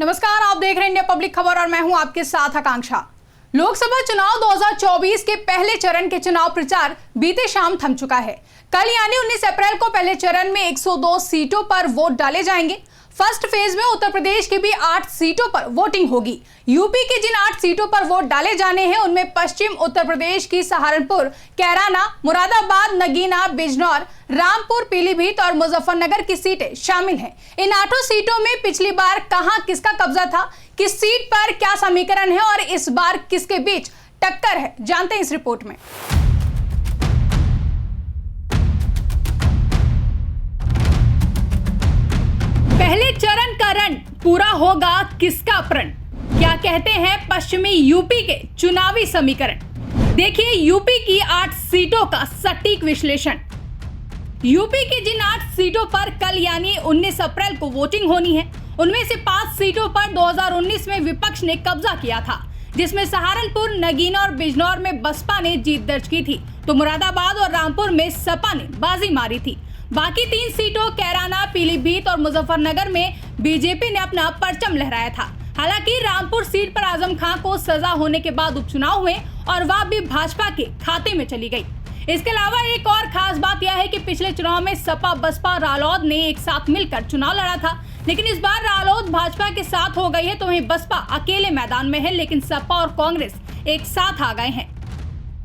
नमस्कार, आप देख रहे हैं इंडिया पब्लिक खबर और मैं हूं आपके साथ आकांक्षा। लोकसभा चुनाव 2024 के पहले चरण के चुनाव प्रचार बीते शाम थम चुका है। कल यानी 19 अप्रैल को पहले चरण में 102 सीटों पर वोट डाले जाएंगे। फर्स्ट फेज में उत्तर प्रदेश की भी 8 सीटों पर वोटिंग होगी। यूपी की जिन 8 सीटों पर वोट डाले जाने हैं उनमें पश्चिम उत्तर प्रदेश की सहारनपुर, कैराना, मुरादाबाद, नगीना, बिजनौर, रामपुर, पीलीभीत और मुजफ्फरनगर की सीटें शामिल हैं। इन 8 सीटों में पिछली बार कहां किसका कब्जा था, किस सीट पर क्या समीकरण है और इस बार किसके बीच टक्कर है, जानते हैं इस रिपोर्ट में। पहले चरण का रण पूरा होगा किसका प्रण, क्या कहते हैं पश्चिमी यूपी के चुनावी समीकरण। देखिए यूपी की 8 सीटों का सटीक विश्लेषण। यूपी की जिन 8 सीटों पर कल यानी 19 अप्रैल को वोटिंग होनी है उनमें से 5 सीटों पर 2019 में विपक्ष ने कब्जा किया था, जिसमें सहारनपुर, नगीना और बिजनौर में बसपा ने जीत दर्ज की थी, तो मुरादाबाद और रामपुर में सपा ने बाजी मारी थी। बाकी 3 सीटों कैराना, पीलीभीत और मुजफ्फरनगर में बीजेपी ने अपना परचम लहराया था। हालांकि रामपुर सीट पर आजम खान को सजा होने के बाद उपचुनाव हुए और वह भी भाजपा के खाते में चली गई। इसके अलावा एक और खास बात यह है कि पिछले चुनाव में सपा, बसपा, रालोद ने एक साथ मिलकर चुनाव लड़ा था, लेकिन इस बार रालोद भाजपा के साथ हो गई है, तो वहीं बसपा अकेले मैदान में है, लेकिन सपा और कांग्रेस एक साथ आ गए हैं।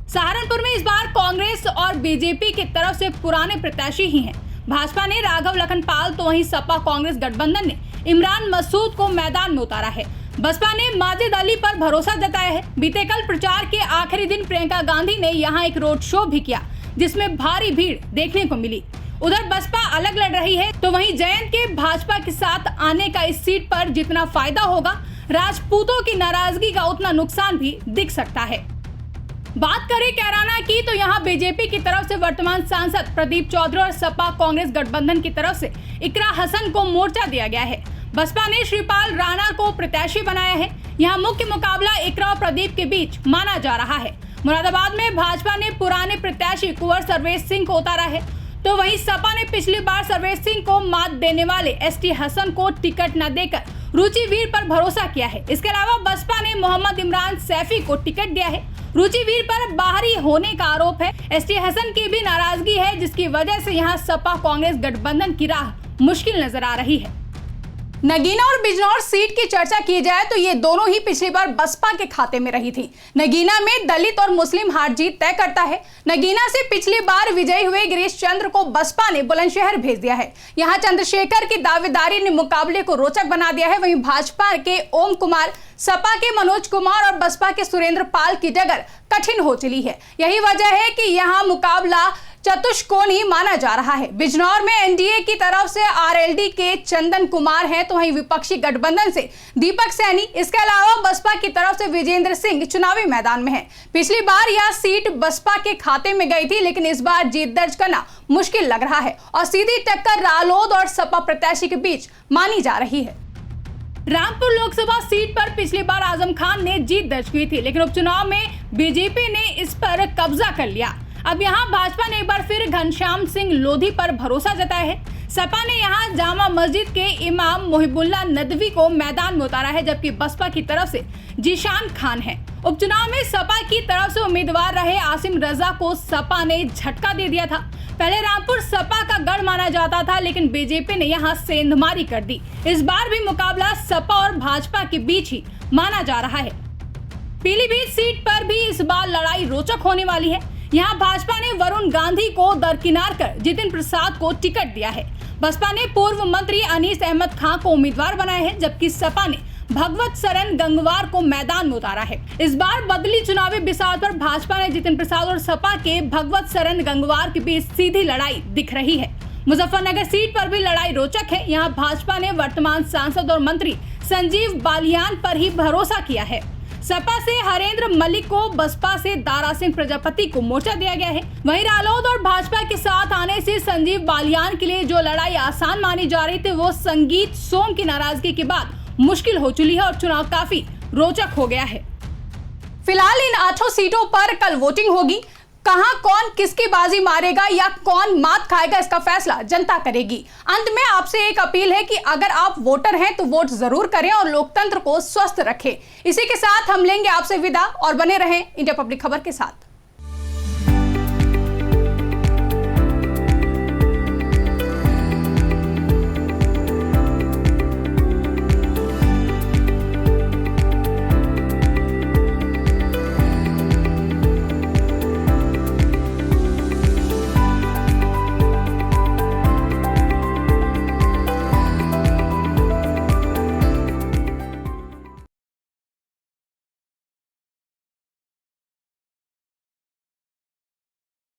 सहारनपुर में इस बार कांग्रेस और बीजेपी की तरफ से पुराने प्रत्याशी ही हैं। भाजपा ने राघव लखनपाल, तो वहीं सपा कांग्रेस गठबंधन ने इमरान मसूद को मैदान में उतारा है। बसपा ने माजिद अली पर भरोसा जताया है। बीते कल प्रचार के आखिरी दिन प्रियंका गांधी ने यहां एक रोड शो भी किया, जिसमें भारी भीड़ देखने को मिली। उधर बसपा अलग लड़ रही है, तो वहीं जयंत के भाजपा के साथ आने का इस सीट पर जितना फायदा होगा, राजपूतों की नाराजगी का उतना नुकसान भी दिख सकता है। बात करें कैराना की, तो यहाँ बीजेपी की तरफ से वर्तमान सांसद प्रदीप चौधरी और सपा कांग्रेस गठबंधन की तरफ से इकरा हसन को मोर्चा दिया गया है। बसपा ने श्रीपाल राणा को प्रत्याशी बनाया है। यहाँ मुख्य मुकाबला इकरा और प्रदीप के बीच माना जा रहा है। मुरादाबाद में भाजपा ने पुराने प्रत्याशी कुंवर सर्वेश सिंह को उतारा है, तो वहीं सपा ने पिछली बार सर्वेश सिंह को मात देने वाले एसटी हसन को टिकट न देकर रुचिवीर पर भरोसा किया है। इसके अलावा बसपा ने मोहम्मद इमरान सैफी को टिकट दिया है। रुचिवीर पर बाहरी होने का आरोप है। एसटी हसन की भी नाराजगी है, जिसकी वजह से यहाँ सपा कांग्रेस गठबंधन की राह मुश्किल नजर आ रही है। नगीना और बिजनौर सीट की चर्चा की जाए तो ये दोनों ही पिछली बार बसपा के खाते में रही थी। नगीना में दलित और मुस्लिम हार जीत तय करता है। नगीना से पिछली बार विजयी हुए गिरीश चंद्र को बसपा ने बुलंदशहर भेज दिया है। यहाँ चंद्रशेखर की दावेदारी ने मुकाबले को रोचक बना दिया है। वहीं भाजपा के ओम कुमार, सपा के मनोज कुमार और बसपा के सुरेंद्र पाल की डगर कठिन हो चली है। यही वजह है कि यहाँ मुकाबला चतुष्कोणीय माना जा रहा है। बिजनौर में एनडीए की तरफ से आरएलडी के चंदन कुमार हैं, तो वहीं विपक्षी गठबंधन से दीपक सैनी, इसके अलावा बसपा की तरफ से विजेंद्र सिंह चुनावी मैदान में हैं। पिछली बार यह सीट बसपा के खाते में गई थी, लेकिन इस बार जीत दर्ज करना मुश्किल लग रहा है और सीधी टक्कर रालोद और सपा प्रत्याशी के बीच मानी जा रही है। रामपुर लोकसभा सीट पर पिछली बार आजम खान ने जीत दर्ज की थी, लेकिन उपचुनाव में बीजेपी ने इस पर कब्जा कर लिया। अब यहाँ भाजपा ने एक बार फिर घनश्याम सिंह लोधी पर भरोसा जताया है। सपा ने यहाँ जामा मस्जिद के इमाम मोहिबुल्ला नदवी को मैदान में उतारा है, जबकि बसपा की तरफ से जीशान खान है। उपचुनाव में सपा की तरफ से उम्मीदवार रहे आसिम रजा को सपा ने झटका दे दिया था। पहले रामपुर सपा का गढ़ माना जाता था, लेकिन बीजेपी ने यहाँ सेंधमारी कर दी। इस बार भी मुकाबला सपा और भाजपा के बीच ही माना जा रहा है। पीलीभीत सीट पर भी इस बार लड़ाई रोचक होने वाली है। यहाँ भाजपा ने वरुण गांधी को दरकिनार कर जितिन प्रसाद को टिकट दिया है। बसपा ने पूर्व मंत्री अनीस अहमद खान को उम्मीदवार बनाया है, जबकि सपा ने भगवत सरन गंगवार को मैदान में उतारा है। इस बार बदली चुनावी बिसात पर भाजपा ने जितिन प्रसाद और सपा के भगवत सरन गंगवार के बीच सीधी लड़ाई दिख रही है। मुजफ्फरनगर सीट पर भी लड़ाई रोचक है। यहाँ भाजपा ने वर्तमान सांसद और मंत्री संजीव बालियान पर ही भरोसा किया है। सपा से हरेंद्र मलिक को, बसपा से दारा सिंह प्रजापति को मोर्चा दिया गया है। वहीं रालोद और भाजपा के साथ आने से संजीव बालियान के लिए जो लड़ाई आसान मानी जा रही थी, वो संगीत सोम की नाराजगी के बाद मुश्किल हो चुकी है और चुनाव काफी रोचक हो गया है। फिलहाल इन 8 सीटों पर कल वोटिंग होगी। कहां कौन किसकी बाजी मारेगा या कौन मात खाएगा, इसका फैसला जनता करेगी। अंत में आपसे एक अपील है कि अगर आप वोटर हैं तो वोट जरूर करें और लोकतंत्र को स्वस्थ रखें। इसी के साथ हम लेंगे आपसे विदा और बने रहें इंडिया पब्लिक खबर के साथ।